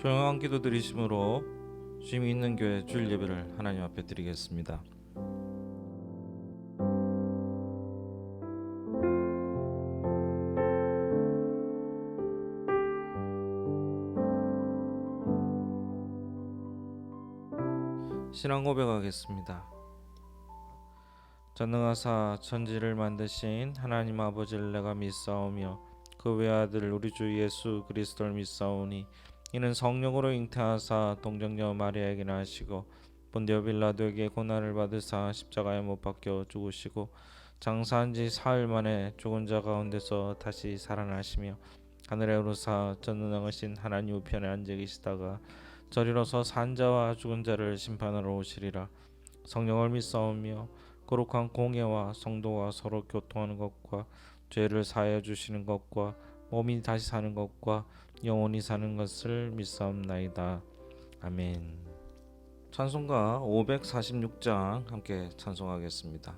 조용한 기도 드리심으로 쉼이 있는 교회 주일 예배를 하나님 앞에 드리겠습니다. 신앙 고백하겠습니다. 전능하사 천지를 만드신 하나님 아버지를 내가 믿사오며 그 외아들 우리 주 예수 그리스도를 믿사오니 이는 성령으로 잉태하사 동정녀 마리아에게 나시고 본디오 빌라도에게 고난을 받으사 십자가에 못 박혀 죽으시고 장사한 지 사흘 만에 죽은 자 가운데서 다시 살아나시며 하늘에 오르사 전능하신 하나님 우편에 앉아 계시다가 저리로서 산 자와 죽은 자를 심판하러 오시리라. 성령을 믿사오며 거룩한 공예와 성도와 서로 교통하는 것과 죄를 사하여 주시는 것과 몸이 다시 사는 것과 영원히 사는 것을 믿사옵나이다. 아멘. 찬송가 546장 함께 찬송하겠습니다.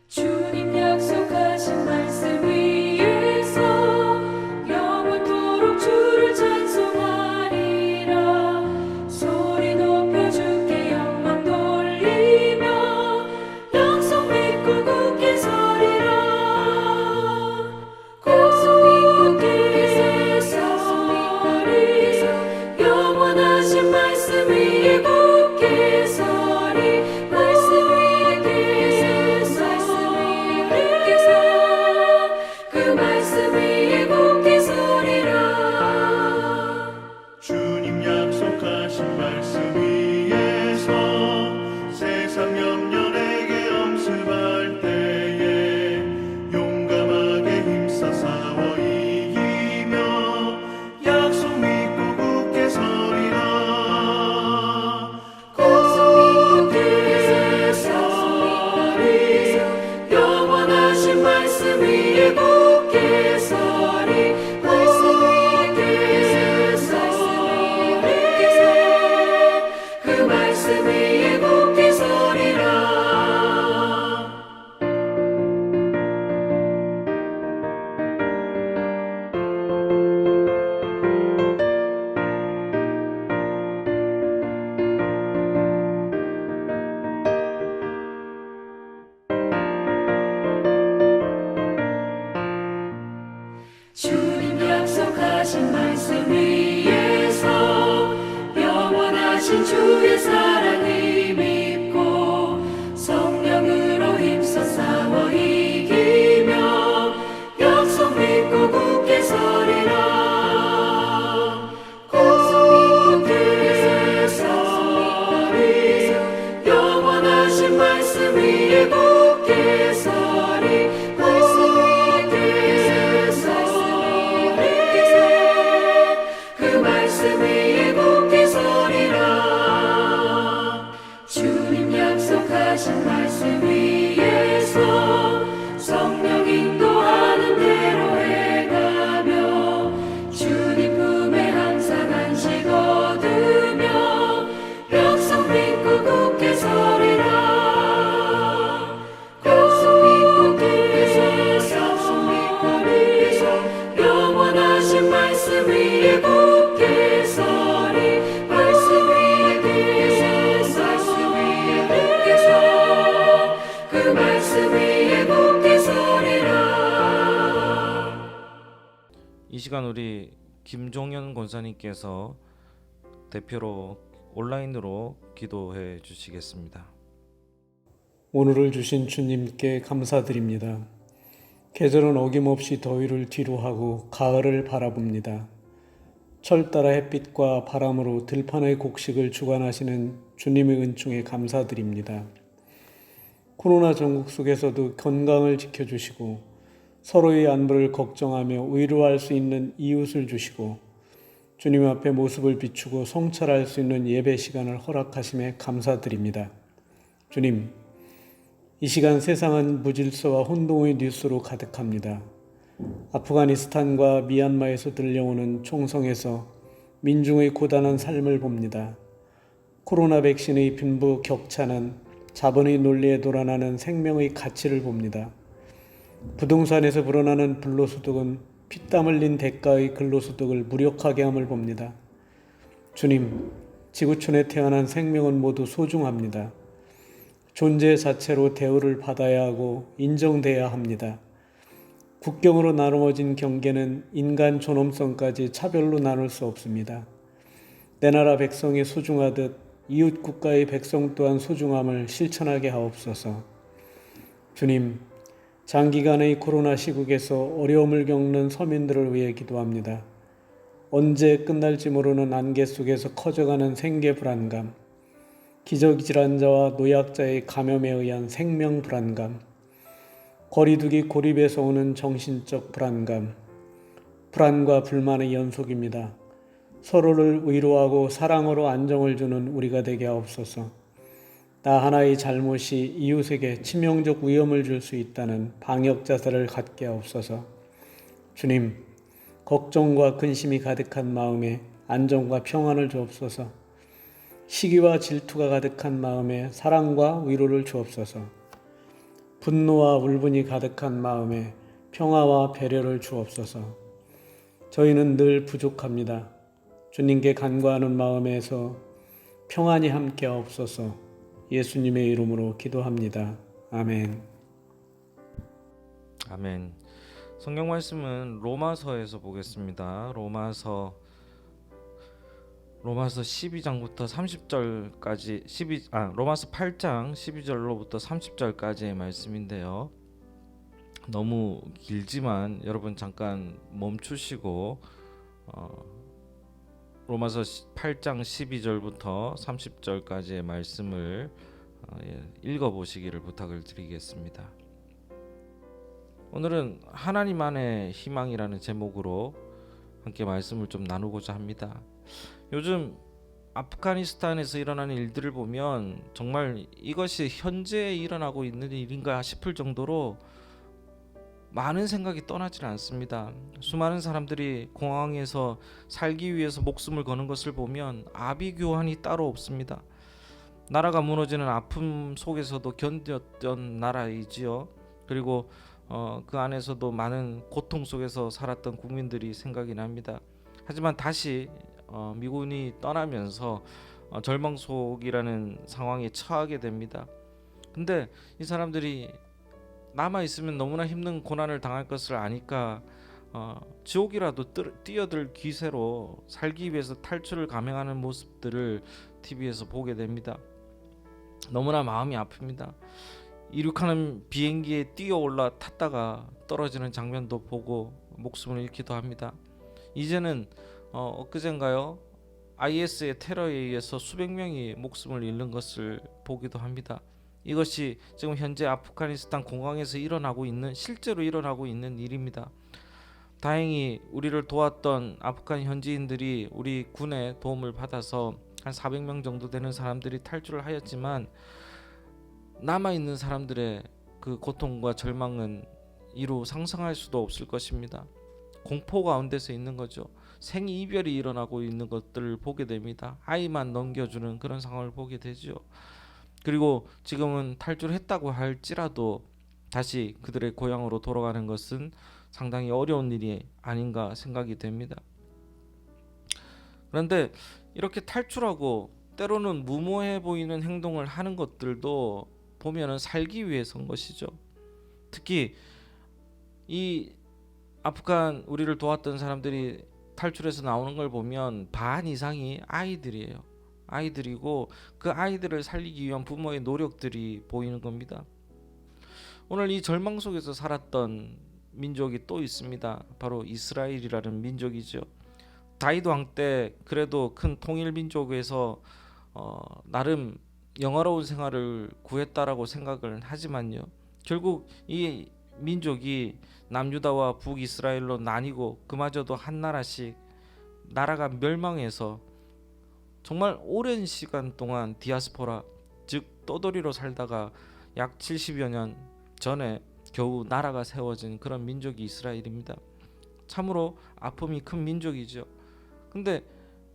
주님 약속하신 말씀 위에서 영원토록 주를 찬송하리라. 소리 높여 주께 영광 돌리며 약속 믿고 굳게 서리라. 굳게 서리 영원하신 말씀 위에 굳게 서리. 말씀 위에 그 말씀 위에 굳게 서리라. 주님 약속하신 말씀 위에서 세상 염려 내게 엄습할 때에 용감하게 힘써 싸워 이기며 약속 믿고 굳게 서리라. 굳게 서리 영원하신 말씀 위에 굳게 서리. 말씀 위에 서리 그 말씀 위에 굳게 서리라. 주님 약속하신 말씀 위에서 영원하신 주의 사랑을 믿고 성령으로 힘써 싸워 이기며 약속 믿고 굳게 서리라. 굳게 서리 영원하신 말씀 위에 굳게 서리. 말씀 위에 서리 그 말씀 위에 굳게 서리라. 주님 약속하신 말씀 위에서 성령 인도하는 대로 해가며 주님 품에 항상 안식 얻으며 약속 믿고 굳게 서리라. 약속 믿고 굳게 서리 영원하신 말씀 위에 굳게 서리. 말씀 위에 굳게 서 그 말씀 위에 굳게 서리라. 이 시간 우리 김종현 권사님께서 대표로 온라인으로 기도해 주시겠습니다. 오늘을 주신 주님께 감사드립니다. 계절은 어김없이 더위를 뒤로하고 가을을 바라봅니다. 철 따라 햇빛과 바람으로 들판의 곡식을 주관하시는 주님의 은총에 감사드립니다. 코로나 전국 속에서도 건강을 지켜주시고 서로의 안부를 걱정하며 위로할 수 있는 이웃을 주시고 주님 앞에 모습을 비추고 성찰할 수 있는 예배 시간을 허락하심에 감사드립니다. 주님, 이 시간 세상은 무질서와 혼동의 뉴스로 가득합니다. 아프가니스탄과 미얀마에서 들려오는 총성에서 민중의 고단한 삶을 봅니다. 코로나 백신의 빈부 격차는 자본의 논리에 돌아나는 생명의 가치를 봅니다. 부동산에서 불어나는 불로소득은 피땀 흘린 대가의 근로소득을 무력하게 함을 봅니다. 주님, 지구촌에 태어난 생명은 모두 소중합니다. 존재 자체로 대우를 받아야 하고 인정돼야 합니다. 국경으로 나누어진 경계는 인간 존엄성까지 차별로 나눌 수 없습니다. 내 나라 백성이 소중하듯 이웃 국가의 백성 또한 소중함을 실천하게 하옵소서. 주님, 장기간의 코로나 시국에서 어려움을 겪는 서민들을 위해 기도합니다. 언제 끝날지 모르는 안개 속에서 커져가는 생계 불안감, 기저귀 질환자와 노약자의 감염에 의한 생명 불안감, 거리두기 고립에서 오는 정신적 불안감, 불안과 불만의 연속입니다. 서로를 위로하고 사랑으로 안정을 주는 우리가 되게 하옵소서. 나 하나의 잘못이 이웃에게 치명적 위험을 줄 수 있다는 방역 자세를 갖게 하옵소서. 주님, 걱정과 근심이 가득한 마음에 안정과 평안을 주옵소서. 시기와 질투가 가득한 마음에 사랑과 위로를 주옵소서. 분노와 울분이 가득한 마음에 평화와 배려를 주옵소서. 저희는 늘 부족합니다. 주님께 간구하는 마음에서 평안이 함께 하옵소서. 예수님의 이름으로 기도합니다. 아멘. 아멘. 성경 말씀은 로마서에서 보겠습니다. 로마서 12장부터 30절까지 로마서 8장 12절로부터 30절까지의 말씀인데요. 너무 길지만 여러분 잠깐 멈추시고 로마서 8장 12절부터 30절까지의 말씀을 읽어보시기를 부탁을 드리겠습니다. 오늘은 하나님 안의 희망이라는 제목으로 함께 말씀을 좀 나누고자 합니다. 요즘 아프가니스탄에서 일어나는 일들을 보면 정말 이것이 현재 일어나고 있는 일인가 싶을 정도로 많은 생각이 떠나질 않습니다. 수많은 사람들이 공항에서 살기 위해서 목숨을 거는 것을 보면 아비규환이 따로 없습니다. 나라가 무너지는 아픔 속에서도 견뎠던 나라이지요. 그리고 그 안에서도 많은 고통 속에서 살았던 국민들이 생각이 납니다. 하지만 다시 미군이 떠나면서 절망 속이라는 상황에 처하게 됩니다. 근데 이 사람들이 남아있으면 너무나 힘든 고난을 당할 것을 아니까 지옥이라도 뛰어들 기세로 살기 위해서 탈출을 감행하는 모습들을 TV에서 보게 됩니다. 너무나 마음이 아픕니다. 이륙하는 비행기에 뛰어올라 탔다가 떨어지는 장면도 보고 목숨을 잃기도 합니다. 이제는 엊그젠가요? IS의 테러에 의해서 수백 명이 목숨을 잃는 것을 보기도 합니다. 이것이 지금 현재 아프가니스탄 공항에서 실제로 일어나고 있는 일입니다. 다행히 우리를 도왔던 아프간 현지인들이 우리 군의 도움을 받아서 한 400명 정도 되는 사람들이 탈출을 하였지만 남아있는 사람들의 그 고통과 절망은 이루 상상할 수도 없을 것입니다. 공포 가운데서 있는 거죠. 생이별이 일어나고 있는 것들을 보게 됩니다. 아이만 넘겨주는 그런 상황을 보게 되죠. 그리고 지금은 탈출했다고 할지라도 다시 그들의 고향으로 돌아가는 것은 상당히 어려운 일이 아닌가 생각이 됩니다. 그런데 이렇게 탈출하고 때로는 무모해 보이는 행동을 하는 것들도 보면은 살기 위해서인 것이죠. 특히 이 아프간 우리를 도왔던 사람들이 탈출해서 나오는 걸 보면 반 이상이 아이들이고 그 아이들을 살리기 위한 부모의 노력들이 보이는 겁니다. 오늘 이 절망 속에서 살았던 민족이 또 있습니다. 바로 이스라엘이라는 민족이죠. 다윗 왕 때 그래도 큰 통일 민족에서 나름 영화로운 생활을 구했다라고 생각을 하지만요. 결국 이 민족이 남유다와 북이스라엘로 나뉘고 그마저도 한 나라씩 나라가 멸망해서 정말 오랜 시간 동안 디아스포라 즉 떠돌이로 살다가 약 70여 년 전에 겨우 나라가 세워진 그런 민족이 이스라엘입니다. 참으로 아픔이 큰 민족이죠. 근데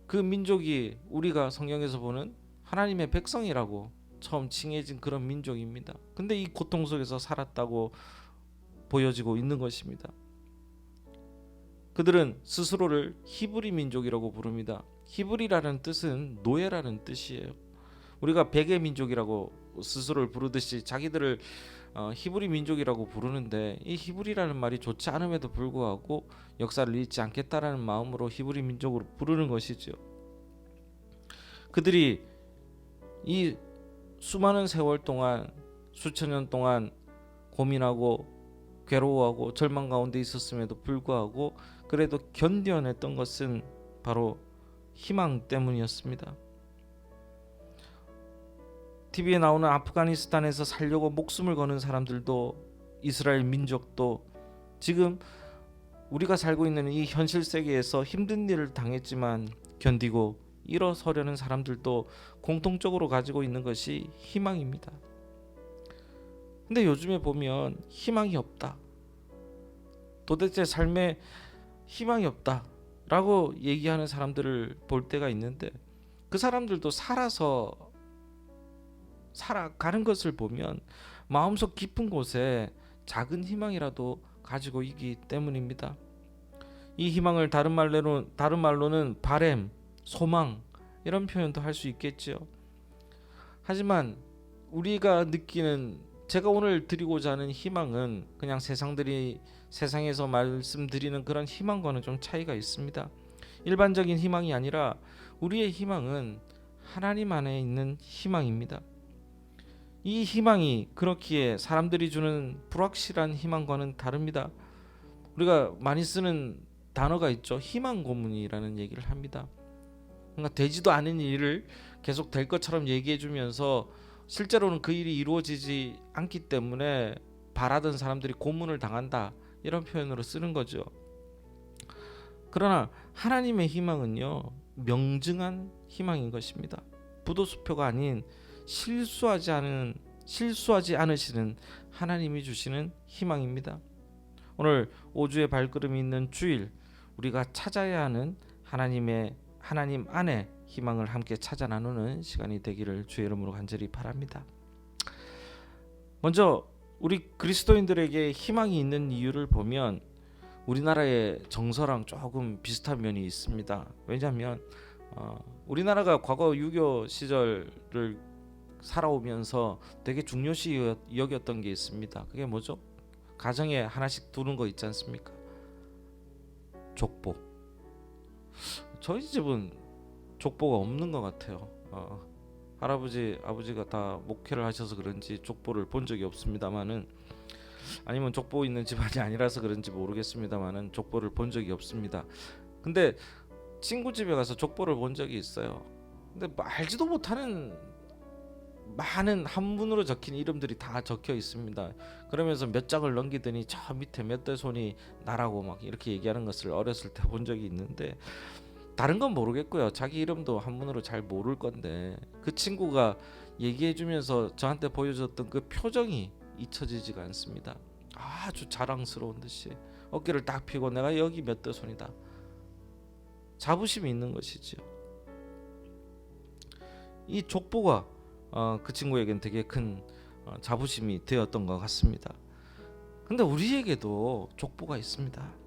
그 민족이 우리가 성경에서 보는 하나님의 백성이라고 처음 칭해진 그런 민족입니다. 근데 이 고통 속에서 살았다고 보여지고 있는 것입니다. 그들은 스스로를 히브리 민족이라고 부릅니다. 히브리라는 뜻은 노예라는 뜻이에요. 우리가 백의 민족이라고 스스로를 부르듯이 자기들을 히브리 민족이라고 부르는데, 이 히브리라는 말이 좋지 않음에도 불구하고 역사를 잊지 않겠다라는 마음으로 히브리 민족으로 부르는 것이죠. 그들이 이 수많은 세월 동안, 수천 년 동안 고민하고 괴로워하고 절망 가운데 있었음에도 불구하고 그래도 견뎌냈던 것은 바로 희망 때문이었습니다. TV에 나오는 아프가니스탄에서 살려고 목숨을 거는 사람들도, 이스라엘 민족도 지금 우리가 살고 있는 이 현실 세계에서 힘든 일을 당했지만 견디고 일어서려는 사람들도 공통적으로 가지고 있는 것이 희망입니다. 근데 요즘에 보면 희망이 없다, 도대체 삶에 희망이 없다 라고 얘기하는 사람들을 볼 때가 있는데, 그 사람들도 살아가는 것을 보면 마음속 깊은 곳에 작은 희망이라도 가지고 있기 때문입니다. 이 희망을 다른 말로는 바램, 소망 이런 표현도 할 수 있겠죠. 하지만 우리가 느끼는, 제가 오늘 드리고자 하는 희망은 그냥 세상에서 말씀드리는 그런 희망과는 좀 차이가 있습니다. 일반적인 희망이 아니라 우리의 희망은 하나님 안에 있는 희망입니다. 이 희망이 그렇기에 사람들이 주는 불확실한 희망과는 다릅니다. 우리가 많이 쓰는 단어가 있죠. 희망 고문이라는 얘기를 합니다. 뭔가 되지도 않은 일을 계속 될 것처럼 얘기해 주면서 실제로는 그 일이 이루어지지 않기 때문에 바라던 사람들이 고문을 당한다, 이런 표현으로 쓰는 거죠. 그러나 하나님의 희망은요, 명증한 희망인 것입니다. 부도수표가 아닌 실수하지 않으시는 하나님이 주시는 희망입니다. 오늘 5주의 발걸음이 있는 주일, 우리가 찾아야 하는 하나님 안에 희망을 함께 찾아 나누는 시간이 되기를 주의 이름으로 간절히 바랍니다. 먼저 우리 그리스도인들에게 희망이 있는 이유를 보면 우리나라의 정서랑 조금 비슷한 면이 있습니다. 왜냐하면 우리나라가 과거 유교 시절을 살아오면서 되게 중요시 여겼던 게 있습니다. 그게 뭐죠? 가정에 하나씩 두는 거 있지 않습니까? 족보. 저희 집은 족보가 없는 것 같아요. 할아버지, 아버지가 다 목회를 하셔서 그런지 족보를 본 적이 없습니다만은, 아니면 족보 있는 집안이 아니라서 그런지 모르겠습니다만은 족보를 본 적이 없습니다. 근데 친구 집에 가서 족보를 본 적이 있어요. 근데 알지도 못하는 많은 한문으로 적힌 이름들이 다 적혀 있습니다. 그러면서 몇 장을 넘기더니 저 밑에 몇 대 손이 나라고 막 이렇게 얘기하는 것을 어렸을 때 본 적이 있는데, 다른 건 모르겠고요. 자기 이름도 한문으로 잘 모를 건데 그 친구가 얘기해 주면서 저한테 보여줬던 그 표정이 잊혀지지가 않습니다. 아주 자랑스러운 듯이 어깨를 딱 펴고 내가 여기 몇 대 손이다, 자부심이 있는 것이죠. 이 족보가 그 친구에겐 되게 큰 자부심이 되었던 것 같습니다. 근데 우리에게도 족보가 있습니다.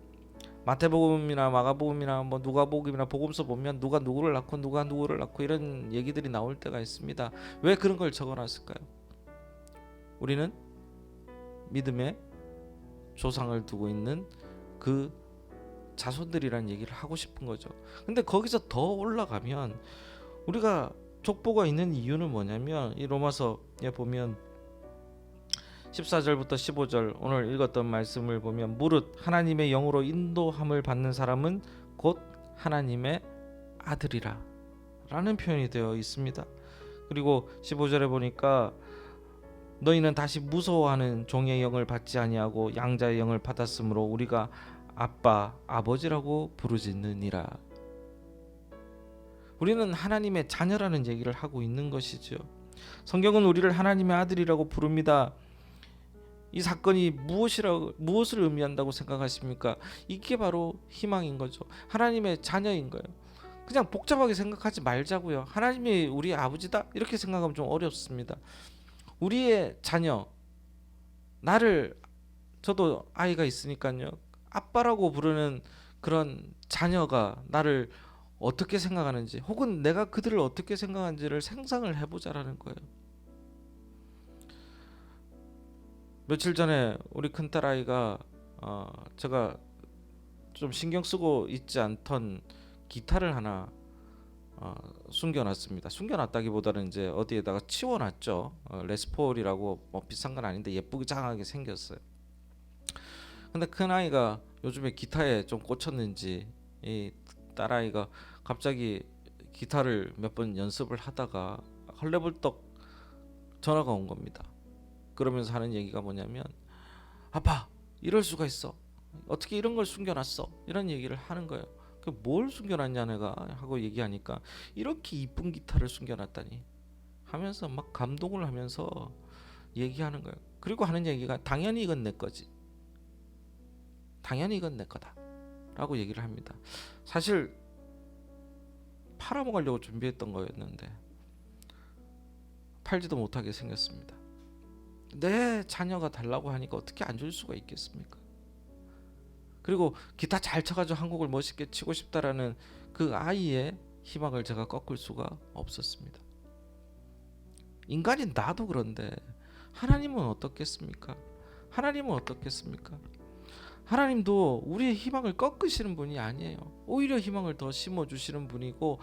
마태복음이나 마가복음이나 뭐 누가복음이나 복음서 보면 누가 누구를 낳고 누가 누구를 낳고 이런 얘기들이 나올 때가 있습니다. 왜 그런 걸 적어놨을까요? 우리는 믿음의 조상을 두고 있는 그 자손들이란 얘기를 하고 싶은 거죠. 근데 거기서 더 올라가면 우리가 족보가 있는 이유는 뭐냐면, 이 로마서에 보면 14절부터 15절 오늘 읽었던 말씀을 보면, 무릇 하나님의 영으로 인도함을 받는 사람은 곧 하나님의 아들이라 라는 표현이 되어 있습니다. 그리고 15절에 보니까 너희는 다시 무서워하는 종의 영을 받지 아니하고 양자의 영을 받았으므로 우리가 아빠 아버지라고 부르짖느니라. 우리는 하나님의 자녀라는 얘기를 하고 있는 것이죠. 성경은 우리를 하나님의 아들이라고 부릅니다. 이 사건이 무엇을 의미한다고 생각하십니까? 이게 바로 희망인 거죠. 하나님의 자녀인 거예요. 그냥 복잡하게 생각하지 말자고요. 하나님이 우리 아버지다 이렇게 생각하면 좀 어렵습니다. 우리의 자녀, 저도 아이가 있으니까요. 아빠라고 부르는 그런 자녀가 나를 어떻게 생각하는지, 혹은 내가 그들을 어떻게 생각하는지를 상상을 해보자라는 거예요. 며칠 전에 우리 큰딸 아이가 제가 좀 신경 쓰고 있지 않던 기타를 하나 숨겨놨습니다. 숨겨놨다기보다는 이제 어디에다가 치워놨죠. 레스폴이라고 뭐 비싼 건 아닌데 예쁘게 장하게 생겼어요. 근데 큰 아이가 요즘에 기타에 좀 꽂혔는지 이 딸아이가 갑자기 기타를 몇 번 연습을 하다가 헐레벌떡 전화가 온 겁니다. 그러면서 하는 얘기가 뭐냐면, 아빠, 이럴 수가 있어. 어떻게 이런 걸 숨겨놨어? 이런 얘기를 하는 거예요. 뭘 숨겨놨냐 내가 하고 얘기하니까, 이렇게 이쁜 기타를 숨겨놨다니 하면서 막 감동을 하면서 얘기하는 거예요. 그리고 하는 얘기가, 당연히 이건 내 거지, 당연히 이건 내 거다 라고 얘기를 합니다. 사실 팔아먹으려고 준비했던 거였는데 팔지도 못하게 생겼습니다. 내 자녀가 달라고 하니까 어떻게 안 줄 수가 있겠습니까? 그리고 기타 잘 쳐가지고 한 곡을 멋있게 치고 싶다라는 그 아이의 희망을 제가 꺾을 수가 없었습니다. 인간인 나도 그런데 하나님은 어떻겠습니까? 하나님은 어떻겠습니까? 하나님도 우리의 희망을 꺾으시는 분이 아니에요. 오히려 희망을 더 심어주시는 분이고,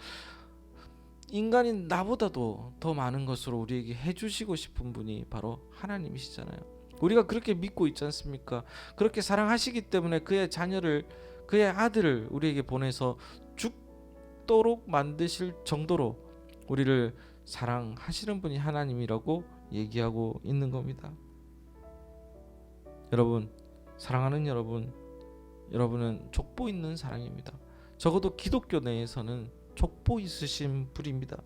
인간인 나보다도 더 많은 것으로 우리에게 해주시고 싶은 분이 바로 하나님이시잖아요. 우리가 그렇게 믿고 있지 않습니까? 그렇게 사랑하시기 때문에 그의 자녀를, 그의 아들을 우리에게 보내서 죽도록 만드실 정도로 우리를 사랑하시는 분이 하나님이라고 얘기하고 있는 겁니다. 여러분, 사랑하는 여러분은 족보 있는 사랑입니다. 적어도 기독교 내에서는 족보 있으신 분입니다.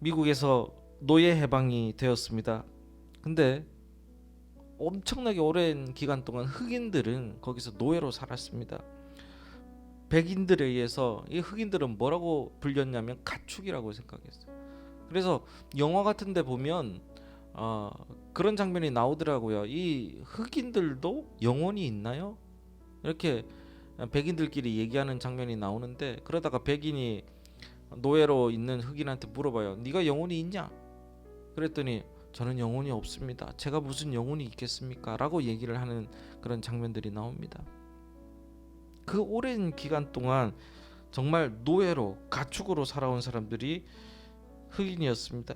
미국에서 노예 해방이 되었습니다. 근데 엄청나게 오랜 기간 동안 흑인들은 거기서 노예로 살았습니다. 백인들에 의해서 이 흑인들은 뭐라고 불렸냐면 가축이라고 생각했어요. 그래서 영화 같은 데 보면 그런 장면이 나오더라고요. 이 흑인들도 영혼이 있나요? 이렇게 백인들끼리 얘기하는 장면이 나오는데, 그러다가 백인이 노예로 있는 흑인한테 물어봐요. 네가 영혼이 있냐? 그랬더니 저는 영혼이 없습니다. 제가 무슨 영혼이 있겠습니까? 라고 얘기를 하는 그런 장면들이 나옵니다. 그 오랜 기간 동안 정말 노예로, 가축으로 살아온 사람들이 흑인이었습니다.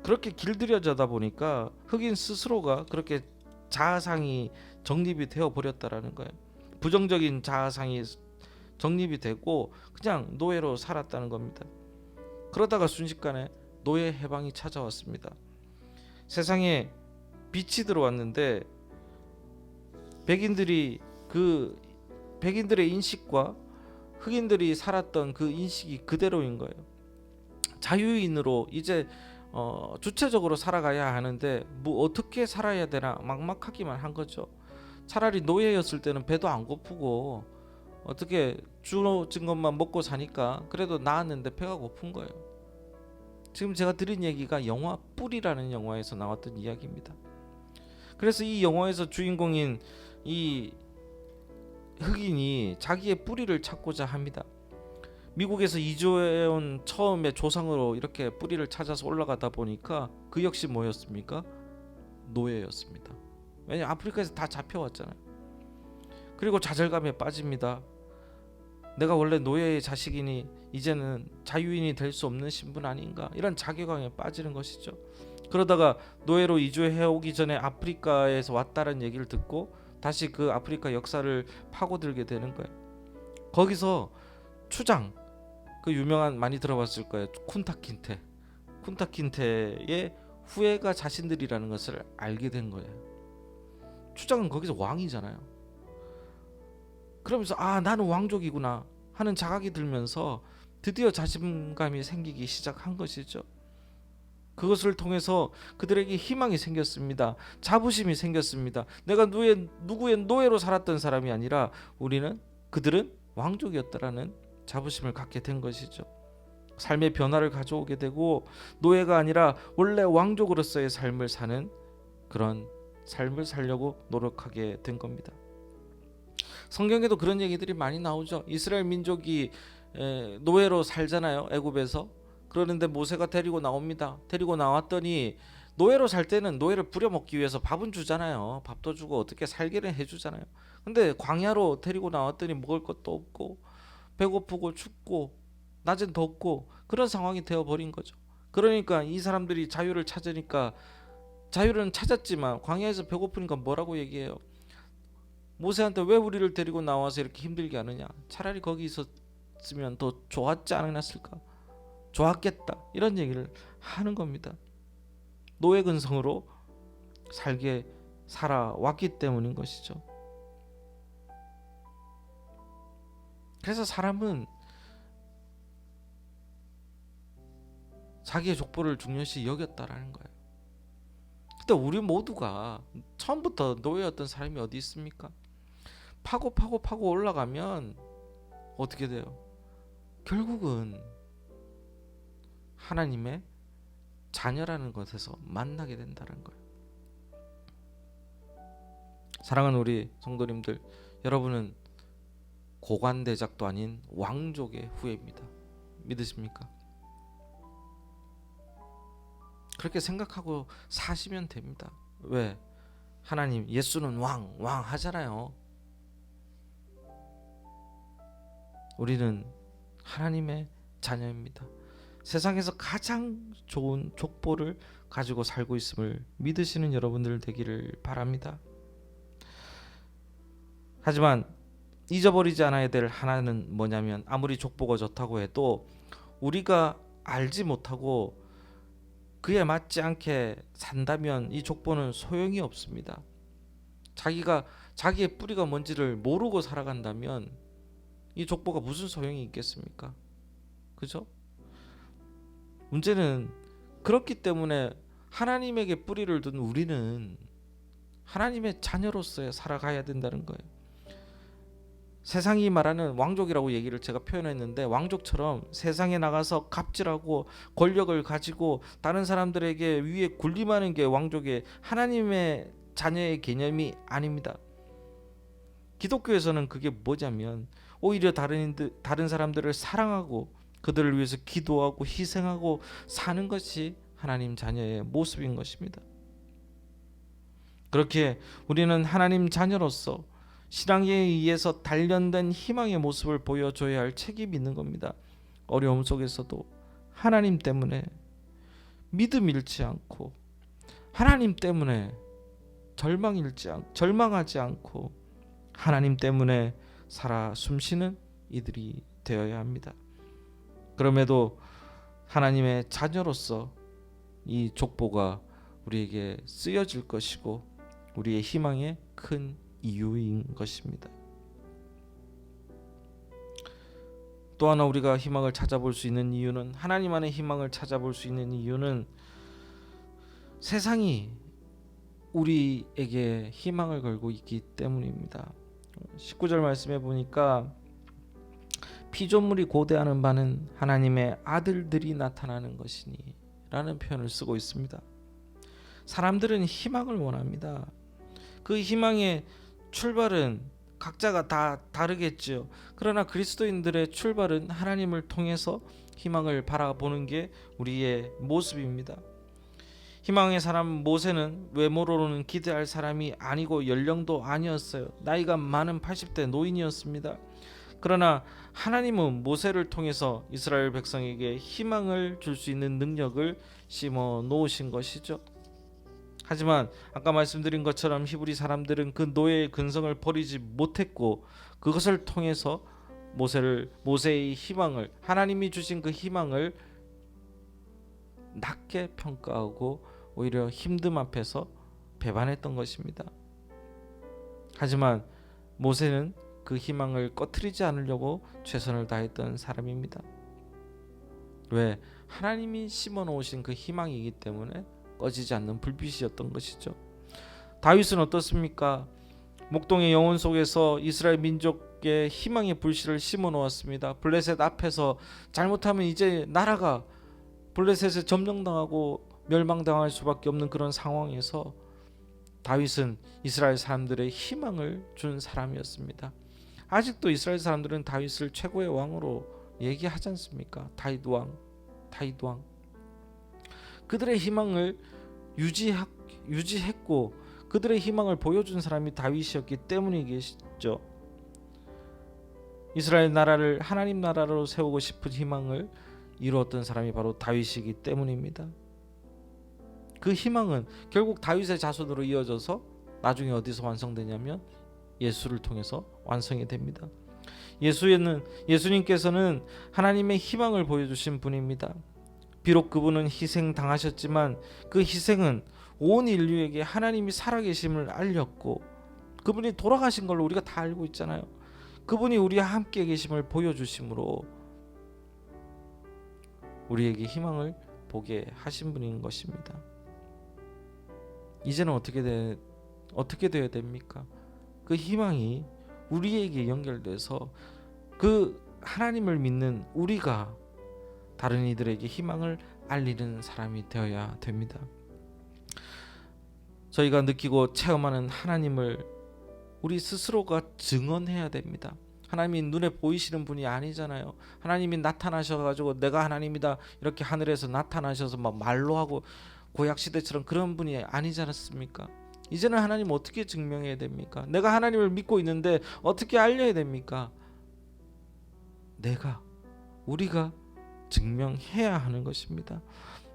그렇게 길들여져다 보니까 흑인 스스로가 그렇게 자아상이 정립이 되어 버렸다라는 거예요. 부정적인 자아상이 정립이 되고 그냥 노예로 살았다는 겁니다. 그러다가 순식간에 노예 해방이 찾아왔습니다. 세상에 빛이 들어왔는데 백인들의 인식과 흑인들이 살았던 그 인식이 그대로인 거예요. 자유인으로 이제 주체적으로 살아가야 하는데 뭐 어떻게 살아야 되나 막막하기만 한 거죠. 차라리 노예였을 때는 배도 안 고프고 어떻게 주어진 것만 먹고 사니까 그래도 나았는데 배가 고픈 거예요. 지금 제가 드린 얘기가 영화 뿔이라는 영화에서 나왔던 이야기입니다. 그래서 이 영화에서 주인공인 이 흑인이 자기의 뿌리를 찾고자 합니다. 미국에서 이주해온 처음에 조상으로 이렇게 뿌리를 찾아서 올라가다 보니까 그 역시 뭐였습니까? 노예였습니다. 왜냐하면 아프리카에서 다 잡혀왔잖아요. 그리고 좌절감에 빠집니다. 내가 원래 노예의 자식이니 이제는 자유인이 될 수 없는 신분 아닌가, 이런 자괴감에 빠지는 것이죠. 그러다가 노예로 이주해 오기 전에 아프리카에서 왔다는 얘기를 듣고 다시 그 아프리카 역사를 파고들게 되는 거예요. 거기서 추장, 그 유명한, 많이 들어봤을 거예요. 쿤타킨테의 후예가 자신들이라는 것을 알게 된 거예요. 추장은 거기서 왕이잖아요. 그러면서 나는 왕족이구나 하는 자각이 들면서 드디어 자신감이 생기기 시작한 것이죠. 그것을 통해서 그들에게 희망이 생겼습니다. 자부심이 생겼습니다. 내가 누구의 노예로 살았던 사람이 아니라 그들은 왕족이었다라는 자부심을 갖게 된 것이죠. 삶의 변화를 가져오게 되고 노예가 아니라 원래 왕족으로서의 삶을 사는 그런 삶을 살려고 노력하게 된 겁니다. 성경에도 그런 얘기들이 많이 나오죠. 이스라엘 민족이 노예로 살잖아요, 애굽에서. 그러는데 모세가 데리고 나옵니다. 데리고 나왔더니 노예로 살 때는 노예를 부려먹기 위해서 밥은 주잖아요. 밥도 주고 어떻게 살기를 해주잖아요. 근데 광야로 데리고 나왔더니 먹을 것도 없고 배고프고 춥고 낮은 덥고 그런 상황이 되어버린 거죠. 그러니까 이 사람들이 자유를 찾으니까 자유는 찾았지만 광야에서 배고프니까 뭐라고 얘기해요? 모세한테 왜 우리를 데리고 나와서 이렇게 힘들게 하느냐? 차라리 거기 있었으면 더 좋았지 않았을까? 좋았겠다. 이런 얘기를 하는 겁니다. 노예 근성으로 살아왔기 때문인 것이죠. 그래서 사람은 자기의 족보를 중요시 여겼다라는 거예요. 근데 우리 모두가 처음부터 노예였던 사람이 어디 있습니까? 파고 올라가면 어떻게 돼요? 결국은 하나님의 자녀라는 것에서 만나게 된다는 거예요. 사랑하는 우리 성도님들, 여러분은 고관대작도 아닌 왕족의 후예입니다. 믿으십니까? 그렇게 생각하고 사시면 됩니다. 왜? 하나님, 예수는 왕 하잖아요. 우리는 하나님의 자녀입니다. 세상에서 가장 좋은 족보를 가지고 살고 있음을 믿으시는 여러분들 되기를 바랍니다. 하지만 잊어버리지 않아야 될 하나는 뭐냐면, 아무리 족보가 좋다고 해도 우리가 알지 못하고 그에 맞지 않게 산다면 이 족보는 소용이 없습니다. 자기의 뿌리가 뭔지를 모르고 살아간다면 이 족보가 무슨 소용이 있겠습니까? 그죠? 문제는 그렇기 때문에 하나님에게 뿌리를 둔 우리는 하나님의 자녀로서 살아가야 된다는 거예요. 세상이 말하는 왕족이라고 얘기를 제가 표현했는데, 왕족처럼 세상에 나가서 갑질하고 권력을 가지고 다른 사람들에게 위에 군림하는 게 왕족의, 하나님의 자녀의 개념이 아닙니다. 기독교에서는 그게 뭐냐면 오히려 다른 사람들을 사랑하고 그들을 위해서 기도하고 희생하고 사는 것이 하나님 자녀의 모습인 것입니다. 그렇게 우리는 하나님 자녀로서 신앙에 의해서 단련된 희망의 모습을 보여줘야 할 책임이 있는 겁니다. 어려움 속에서도 하나님 때문에 믿음 잃지 않고, 하나님 때문에 절망하지 않고, 하나님 때문에 살아 숨쉬는 이들이 되어야 합니다. 그럼에도 하나님의 자녀로서 이 족보가 우리에게 쓰여질 것이고 우리의 희망의 큰 이유인 것입니다. 또 하나 우리가 희망을 찾아볼 수 있는 이유는, 하나님 안에 희망을 찾아볼 수 있는 이유는, 세상이 우리에게 희망을 걸고 있기 때문입니다. 19절 말씀해 보니까 피조물이 고대하는 바는 하나님의 아들들이 나타나는 것이니 라는 표현을 쓰고 있습니다. 사람들은 희망을 원합니다. 그 희망의 출발은 각자가 다 다르겠죠. 그러나 그리스도인들의 출발은 하나님을 통해서 희망을 바라보는 게 우리의 모습입니다. 희망의 사람 모세는 외모로는 기대할 사람이 아니고 연령도 아니었어요. 나이가 많은 80대 노인이었습니다. 그러나 하나님은 모세를 통해서 이스라엘 백성에게 희망을 줄 수 있는 능력을 심어 놓으신 것이죠. 하지만 아까 말씀드린 것처럼 히브리 사람들은 그 노예의 근성을 버리지 못했고, 그것을 통해서 모세의 희망을, 하나님이 주신 그 희망을 낮게 평가하고 오히려 힘듦 앞에서 배반했던 것입니다. 하지만 모세는 그 희망을 꺼트리지 않으려고 최선을 다했던 사람입니다. 왜? 하나님이 심어 놓으신 그 희망이기 때문에 꺼지지 않는 불빛이었던 것이죠. 다윗은 어떻습니까? 목동의 영혼 속에서 이스라엘 민족의 희망의 불씨를 심어 놓았습니다. 블레셋 앞에서 잘못하면 이제 나라가 블레셋에 점령당하고 멸망당할 수밖에 없는 그런 상황에서 다윗은 이스라엘 사람들의 희망을 준 사람이었습니다. 아직도 이스라엘 사람들은 다윗을 최고의 왕으로 얘기하지 않습니까? 다윗 왕. 그들의 희망을 유지했고 그들의 희망을 보여준 사람이 다윗이었기 때문이겠죠. 이스라엘 나라를 하나님 나라로 세우고 싶은 희망을 이루었던 사람이 바로 다윗이기 때문입니다. 그 희망은 결국 다윗의 자손으로 이어져서 나중에 어디서 완성되냐면 예수를 통해서 완성이 됩니다. 예수님께서는 하나님의 희망을 보여주신 분입니다. 비록 그분은 희생당하셨지만 그 희생은 온 인류에게 하나님이 살아계심을 알렸고 그분이 돌아가신 걸로 우리가 다 알고 있잖아요. 그분이 우리와 함께 계심을 보여주심으로 우리에게 희망을 보게 하신 분인 것입니다. 이제는 어떻게 되어야 됩니까? 그 희망이 우리에게 연결돼서 그 하나님을 믿는 우리가 다른 이들에게 희망을 알리는 사람이 되어야 됩니다. 저희가 느끼고 체험하는 하나님을 우리 스스로가 증언해야 됩니다. 하나님이 눈에 보이시는 분이 아니잖아요. 하나님이 나타나셔가지고 내가 하나님이다 이렇게 하늘에서 나타나셔서 막 말로 하고 구약시대처럼 그런 분이 아니지 않습니까? 이제는 하나님 어떻게 증명해야 됩니까? 내가 하나님을 믿고 있는데 어떻게 알려야 됩니까? 우리가 증명해야 하는 것입니다.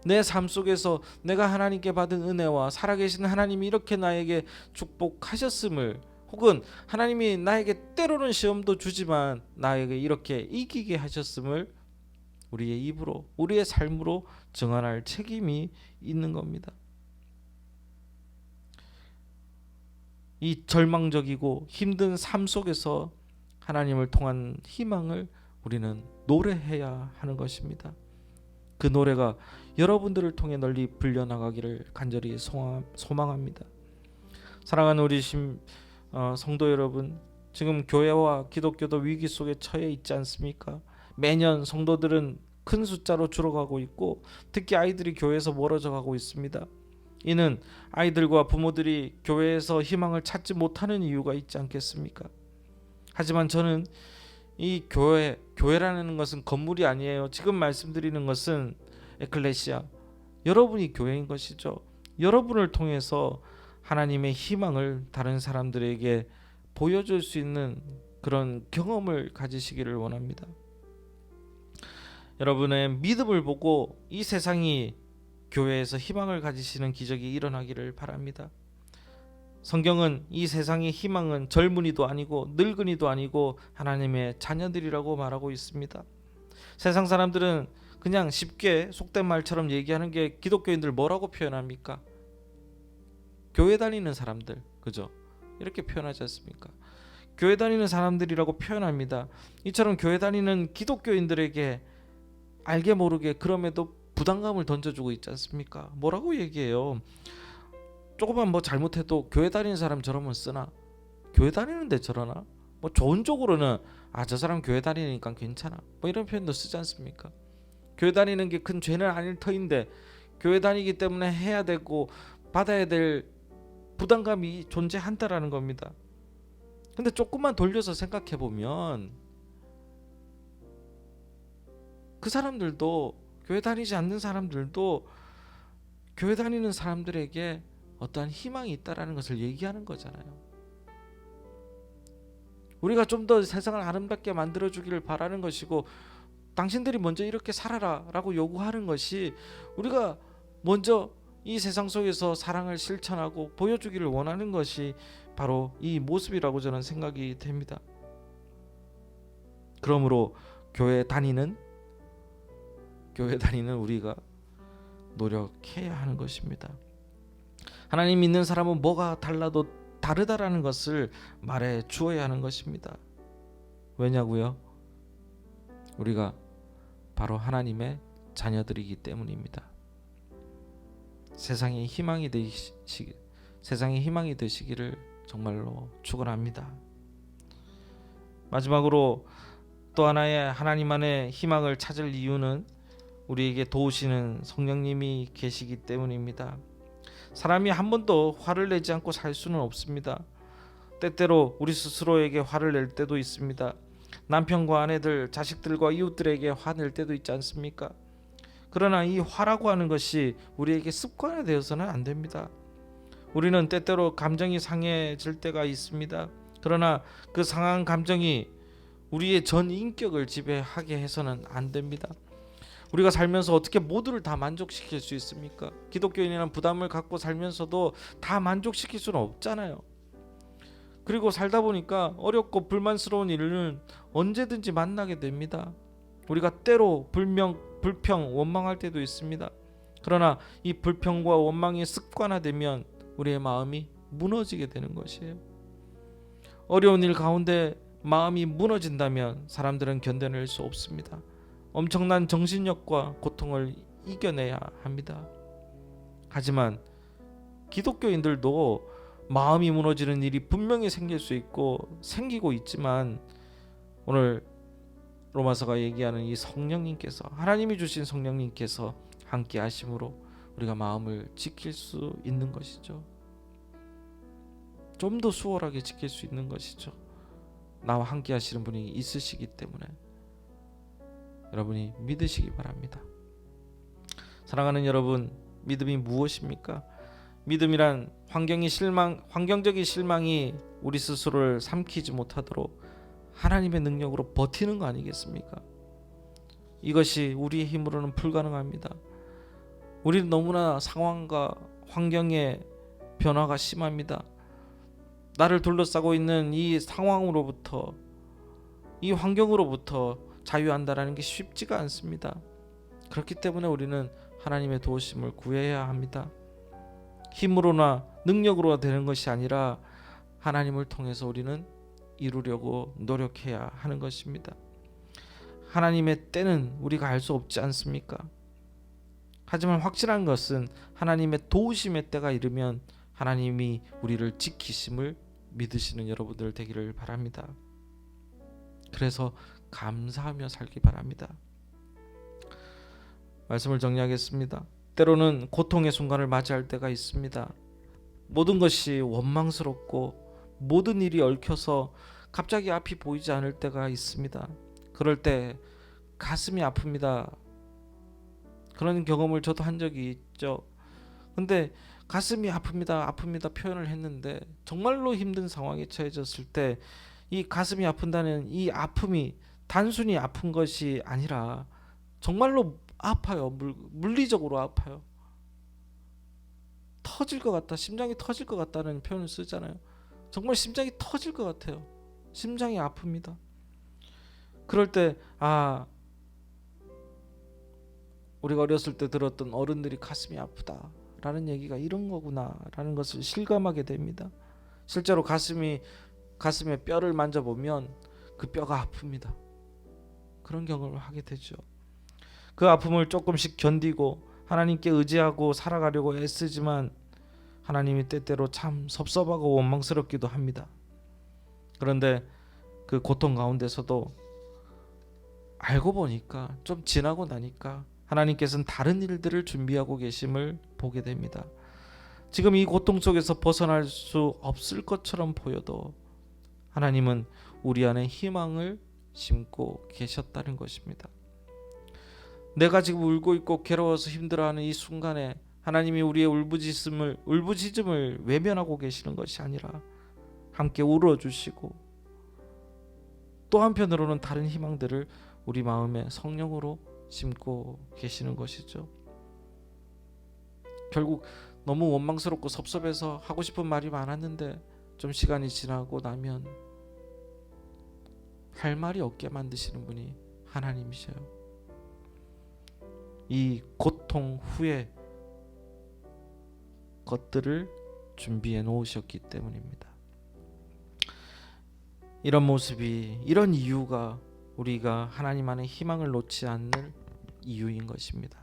내 삶 속에서 내가 하나님께 받은 은혜와 살아계신 하나님이 이렇게 나에게 축복하셨음을, 혹은 하나님이 나에게 때로는 시험도 주지만 나에게 이렇게 이기게 하셨음을 우리의 입으로, 우리의 삶으로 증언할 책임이 있는 겁니다. 이 절망적이고 힘든 삶 속에서 하나님을 통한 희망을 우리는 노래해야 하는 것입니다. 그 노래가 여러분들을 통해 널리 불려나가기를 간절히 소망합니다. 사랑하는 우리 성도 여러분, 지금 교회와 기독교도 위기 속에 처해 있지 않습니까? 매년 성도들은 큰 숫자로 줄어가고 있고 특히 아이들이 교회에서 멀어져 가고 있습니다. 이는 아이들과 부모들이 교회에서 희망을 찾지 못하는 이유가 있지 않겠습니까? 하지만 저는 이 교회라는 것은 건물이 아니에요. 지금 말씀드리는 것은 에클레시아, 여러분이 교회인 것이죠. 여러분을 통해서 하나님의 희망을 다른 사람들에게 보여줄 수 있는 그런 경험을 가지시기를 원합니다. 여러분의 믿음을 보고 이 세상이 교회에서 희망을 가지시는 기적이 일어나기를 바랍니다. 성경은 이 세상의 희망은 젊은이도 아니고 늙은이도 아니고 하나님의 자녀들이라고 말하고 있습니다. 세상 사람들은 그냥 쉽게 속된 말처럼 얘기하는 게 기독교인들 뭐라고 표현합니까? 교회 다니는 사람들, 그죠? 이렇게 표현하지 않습니까? 교회 다니는 사람들이라고 표현합니다. 이처럼 교회 다니는 기독교인들에게 알게 모르게 그럼에도 부담감을 던져주고 있지 않습니까? 뭐라고 얘기해요? 조금만 뭐 잘못해도 교회 다니는 사람 저러면 쓰나? 교회 다니는데 저러나? 뭐 좋은 쪽으로는 저 사람 교회 다니니까 괜찮아, 뭐 이런 표현도 쓰지 않습니까? 교회 다니는 게 큰 죄는 아닐 터인데 교회 다니기 때문에 해야 되고 받아야 될 부담감이 존재한다라는 겁니다. 근데 조금만 돌려서 생각해 보면 그 사람들도, 교회 다니지 않는 사람들도 교회 다니는 사람들에게 어떠한 희망이 있다라는 것을 얘기하는 거잖아요. 우리가 좀 더 세상을 아름답게 만들어주기를 바라는 것이고 당신들이 먼저 이렇게 살아라 라고 요구하는 것이 우리가 먼저 이 세상 속에서 사랑을 실천하고 보여주기를 원하는 것이 바로 이 모습이라고 저는 생각이 됩니다. 그러므로 교회 다니는 우리가 노력해야 하는 것입니다. 하나님 믿는 사람은 뭐가 달라도 다르다라는 것을 말해 주어야 하는 것입니다. 왜냐고요? 우리가 바로 하나님의 자녀들이기 때문입니다. 세상의 희망이 되시기를 정말로 축원합니다. 마지막으로 또 하나의 하나님 안에 희망을 찾을 이유는 우리에게 도우시는 성령님이 계시기 때문입니다. 사람이 한 번도 화를 내지 않고 살 수는 없습니다. 때때로 우리 스스로에게 화를 낼 때도 있습니다. 남편과 아내들, 자식들과 이웃들에게 화낼 때도 있지 않습니까? 그러나 이 화라고 하는 것이 우리에게 습관화되어서는 안 됩니다. 우리는 때때로 감정이 상해질 때가 있습니다. 그러나 그 상한 감정이 우리의 전 인격을 지배하게 해서는 안 됩니다. 우리가 살면서 어떻게 모두를 다 만족시킬 수 있습니까? 기독교인이라는 부담을 갖고 살면서도 다 만족시킬 수는 없잖아요. 그리고 살다 보니까 어렵고 불만스러운 일은 언제든지 만나게 됩니다. 우리가 때로 불평, 원망할 때도 있습니다. 그러나 이 불평과 원망이 습관화되면 우리의 마음이 무너지게 되는 것이에요. 어려운 일 가운데 마음이 무너진다면 사람들은 견뎌낼 수 없습니다. 엄청난 정신력과 고통을 이겨내야 합니다. 하지만 기독교인들도 마음이 무너지는 일이 분명히 생길 수 있고 생기고 있지만 오늘 로마서가 얘기하는 이 성령님께서, 하나님이 주신 성령님께서 함께 하심으로 우리가 마음을 지킬 수 있는 것이죠. 좀 더 수월하게 지킬 수 있는 것이죠. 나와 함께 하시는 분이 있으시기 때문에 여러분이 믿으시기 바랍니다. 사랑하는 여러분, 믿음이 무엇입니까? 믿음이란 환경적인 실망이 우리 스스로를 삼키지 못하도록 하나님의 능력으로 버티는 거 아니겠습니까? 이것이 우리의 힘으로는 불가능합니다. 우리는 너무나 상황과 환경의 변화가 심합니다. 나를 둘러싸고 있는 이 상황으로부터, 이 환경으로부터 자유한다라는 게 쉽지가 않습니다. 그렇기 때문에 우리는 하나님의 도우심을 구해야 합니다. 힘으로나 능력으로 되는 것이 아니라 하나님을 통해서 우리는 이루려고 노력해야 하는 것입니다. 하나님의 때는 우리가 알 수 없지 않습니까? 하지만 확실한 것은 하나님의 도우심의 때가 이르면 하나님이 우리를 지키심을 믿으시는 여러분들 되기를 바랍니다. 그래서 감사하며 살기 바랍니다. 말씀을 정리하겠습니다. 때로는 고통의 순간을 맞이할 때가 있습니다. 모든 것이 원망스럽고 모든 일이 얽혀서 갑자기 앞이 보이지 않을 때가 있습니다. 그럴 때 가슴이 아픕니다. 그런 경험을 저도 한 적이 있죠. 근데 가슴이 아픕니다 표현을 했는데 정말로 힘든 상황에 처해졌을 때 이 가슴이 아픈다는 이 아픔이 단순히 아픈 것이 아니라 정말로 아파요. 물리적으로 아파요. 터질 것 같다, 심장이 터질 것 같다는 표현을 쓰잖아요. 정말 심장이 터질 것 같아요. 심장이 아픕니다. 그럴 때 우리가 어렸을 때 들었던 어른들이 가슴이 아프다 라는 얘기가 이런 거구나 라는 것을 실감하게 됩니다. 실제로 가슴에 뼈를 만져보면 그 뼈가 아픕니다. 그런 경험을 하게 되죠. 그 아픔을 조금씩 견디고 하나님께 의지하고 살아가려고 애쓰지만 하나님이 때때로 참 섭섭하고 원망스럽기도 합니다. 그런데 그 고통 가운데서도 알고 보니까 좀 지나고 나니까 하나님께서는 다른 일들을 준비하고 계심을 보게 됩니다. 지금 이 고통 속에서 벗어날 수 없을 것처럼 보여도 하나님은 우리 안에 희망을 심고 계셨다는 것입니다. 내가 지금 울고 있고 괴로워서 힘들어하는 이 순간에 하나님이 우리의 울부짖음을 외면하고 계시는 것이 아니라 함께 울어주시고 또 한편으로는 다른 희망들을 우리 마음에 성령으로 심고 계시는 것이죠. 결국 너무 원망스럽고 섭섭해서 하고 싶은 말이 많았는데 좀 시간이 지나고 나면 할 말이 없게 만드시는 분이 하나님이셔요. 이 고통 후에 것들을 준비해 놓으셨기 때문입니다. 이런 모습이, 이런 이유가 우리가 하나님 안에 희망을 놓지 않는 이유인 것입니다.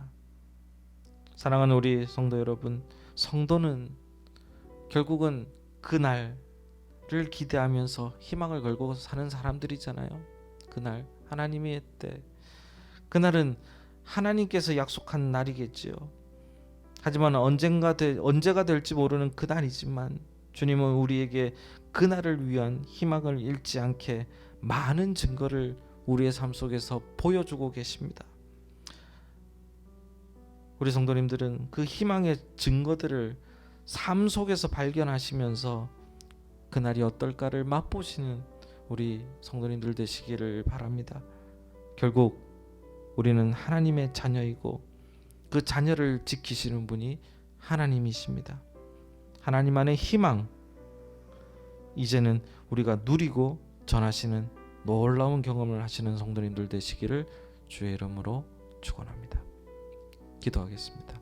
사랑하는 우리 성도 여러분, 성도는 결국은 그날을 기대하면서 희망을 걸고 사는 사람들이잖아요. 그날 하나님의 때, 그날은 하나님께서 약속한 날이겠지요. 하지만 언제가 될지 모르는 그날이지만 주님은 우리에게 그날을 위한 희망을 잃지 않게 많은 증거를 우리의 삶 속에서 보여주고 계십니다. 우리 성도님들은 그 희망의 증거들을 삶 속에서 발견하시면서 그날이 어떨까를 맛보시는 우리 성도님들 되시기를 바랍니다. 결국 우리는 하나님의 자녀이고 그 자녀를 지키시는 분이 하나님이십니다. 하나님 안의 희망, 이제는 우리가 누리고 전하시는 놀라운 경험을 하시는 성도님들 되시기를 주의 이름으로 축원합니다. 기도하겠습니다.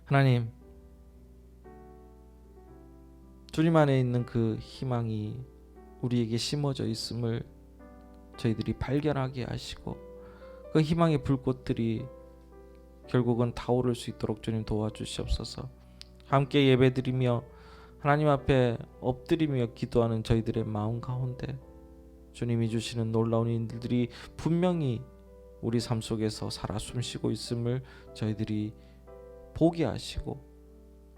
하나님, 주님 안에 있는 그 희망이 우리에게 심어져 있음을 저희들이 발견하게 하시고 그 희망의 불꽃들이 결국은 타오를 수 있도록 주님 도와주시옵소서. 함께 예배드리며 하나님 앞에 엎드리며 기도하는 저희들의 마음 가운데 주님이 주시는 놀라운 일들이 분명히 우리 삶 속에서 살아 숨쉬고 있음을 저희들이 보게 하시고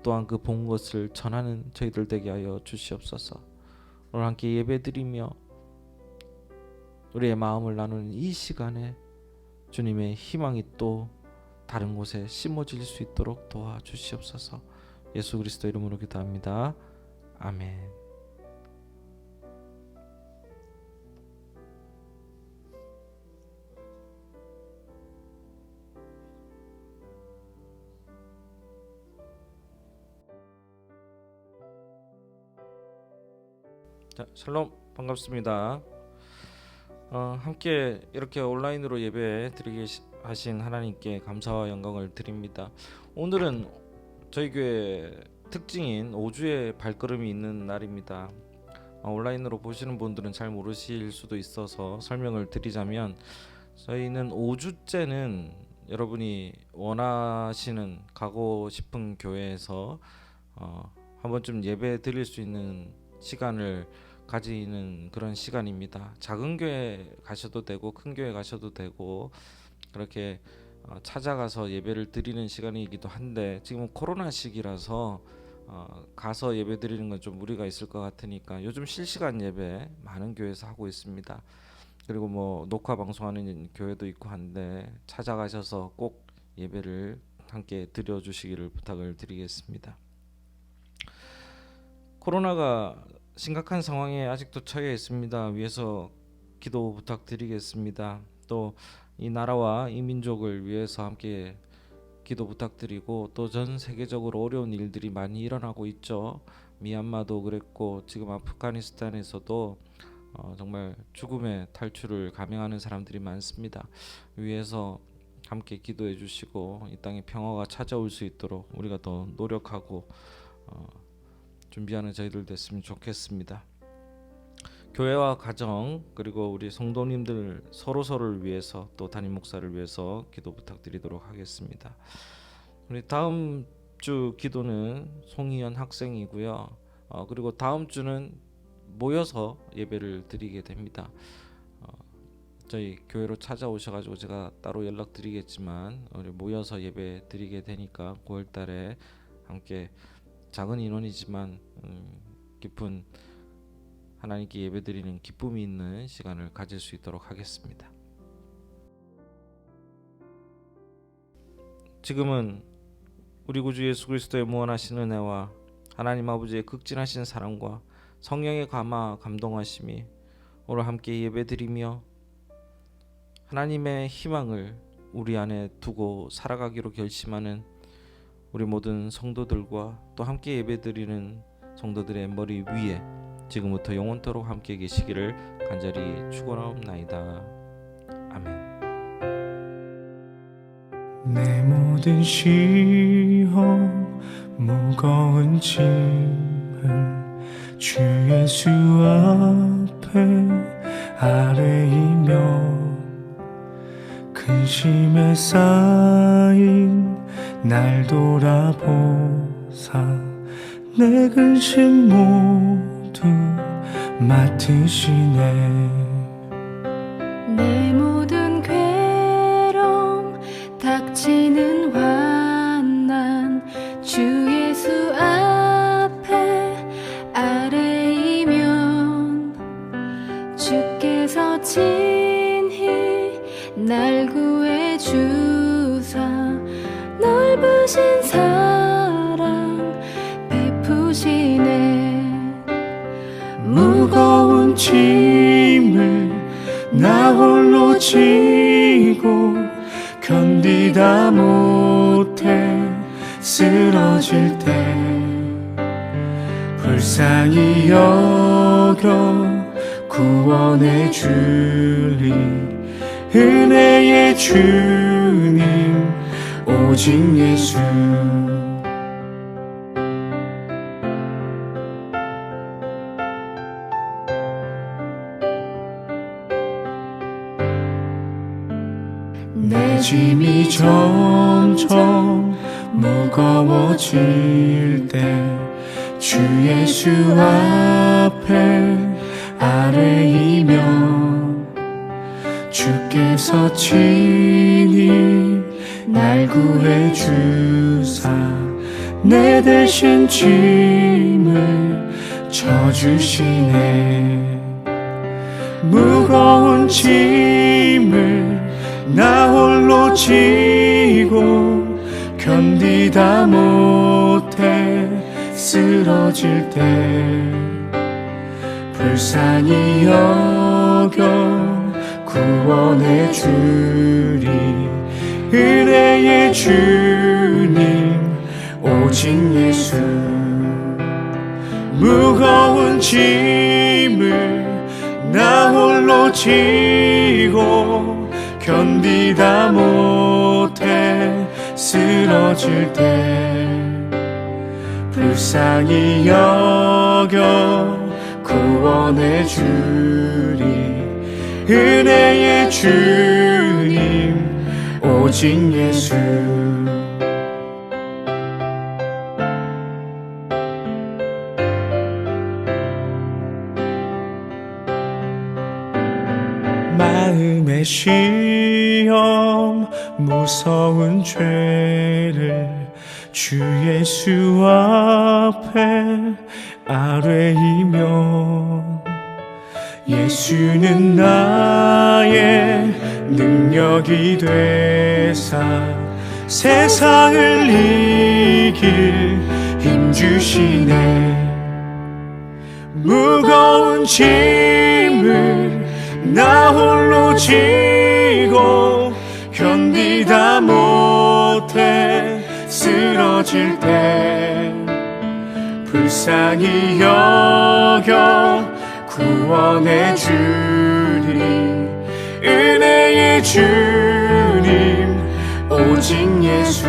또한 그 본 것을 전하는 저희들 되게 하여 주시옵소서. 오늘 함께 예배드리며 우리의 마음을 나누는 이 시간에 주님의 희망이 또 다른 곳에 심어질 수 있도록 도와주시옵소서. 예수 그리스도 이름으로 기도합니다. 아멘. 자, 샬롬, 반갑습니다. 함께 이렇게 온라인으로 예배 드리게 하신 하나님께 감사와 영광을 드립니다. 오늘은 저희 교회 특징인 5주의 발걸음이 있는 날입니다. 온라인으로 보시는 분들은 잘 모르실 수도 있어서 설명을 드리자면, 저희는 5주째는 여러분이 원하시는 가고 싶은 교회에서 한 번쯤 예배 드릴 수 있는 시간을 가지는 그런 시간입니다. 작은 교회 가셔도 되고 큰 교회 가셔도 되고 그렇게 찾아가서 예배를 드리는 시간이기도 한데, 지금은 코로나 시기라서 가서 예배 드리는 건 좀 무리가 있을 것 같으니까 요즘 실시간 예배 많은 교회에서 하고 있습니다. 그리고 뭐 녹화 방송하는 교회도 있고 한데 찾아가셔서 꼭 예배를 함께 드려주시기를 부탁을 드리겠습니다. 코로나가 심각한 상황에 아직도 처해 있습니다. 위에서 기도 부탁드리겠습니다. 또 이 나라와 이 민족을 위해서 함께 기도 부탁드리고, 또 전 세계적으로 어려운 일들이 많이 일어나고 있죠. 미얀마도 그랬고 지금 아프가니스탄에서도 정말 죽음의 탈출을 감행하는 사람들이 많습니다. 위에서 함께 기도해 주시고 이 땅에 평화가 찾아올 수 있도록 우리가 더 노력하고 준비하는 저희들 됐으면 좋겠습니다. 교회와 가정 그리고 우리 성도님들 서로서로를 위해서 또 담임 목사를 위해서 기도 부탁드리도록 하겠습니다. 우리 다음 주 기도는 송희연 학생이고요. 그리고 다음 주는 모여서 예배를 드리게 됩니다. 저희 교회로 찾아오셔가지고 제가 따로 연락드리겠지만 우리 모여서 예배 드리게 되니까 9월달에 함께 작은 인원이지만 깊은 하나님께 예배드리는 기쁨이 있는 시간을 가질 수 있도록 하겠습니다. 지금은 우리 구주 예수 그리스도의 무한하신 은혜와 하나님 아버지의 극진하신 사랑과 성령의 감동하심이 오늘 함께 예배드리며 하나님의 희망을 우리 안에 두고 살아가기로 결심하는 우리 모든 성도들과 또 함께 예배드리는 성도들의 머리 위에 지금부터 영원토록 함께 계시기를 간절히 축원하옵나이다. 아멘. 내 모든 시험 무거운 짐을 주 예수 앞에 아뢰이며 그 근심에 쌓인 날 돌아보사 내 근심 모두 맡으시네. 내 모든 괴로움 닥치는 환난 주 예수 앞에 아뢰이면 주께서 친히 날 구해 주사 넓으신 사랑 베푸시네. 무거운 짐을 나 홀로 지고 견디다 못해 쓰러질 때 불쌍히 여겨 구원해 주리 은혜의 주님 오직 예수. 내 짐이 점점 무거워질 때 주 예수 앞에 아뢰이면 주께서 친히 날 구해 주사 내 대신 짐을 져주시네. 무거운 짐을 나 홀로 지고 견디다 못해 쓰러질 때 불쌍히 여겨 구원해 주리 은혜의 주님 오직 예수. 무거운 짐을 나 홀로 지고 견디다 못해 쓰러질 때 불쌍히 여겨 구원해 주리 은혜의 주님 오직 예수. 마음의 시험 무서운 죄를 주 예수 앞에 아뢰이면 예수는 나의 능력이 되사 세상을 이길 힘 주시네. 무거운 짐을 나 홀로 지고 견디다 못해 쓰러질 때 불쌍히 여겨 구원해 주리 은혜의 주님 오직 예수.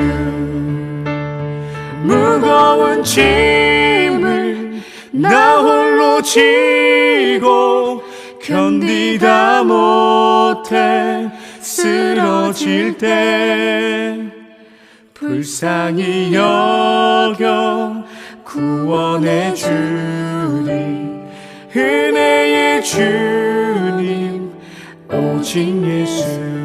무거운 짐을 나 홀로 지고 견디다 못해 쓰러질 때 불쌍히 여겨 구원해 주리 은혜의 주님 오직 예수.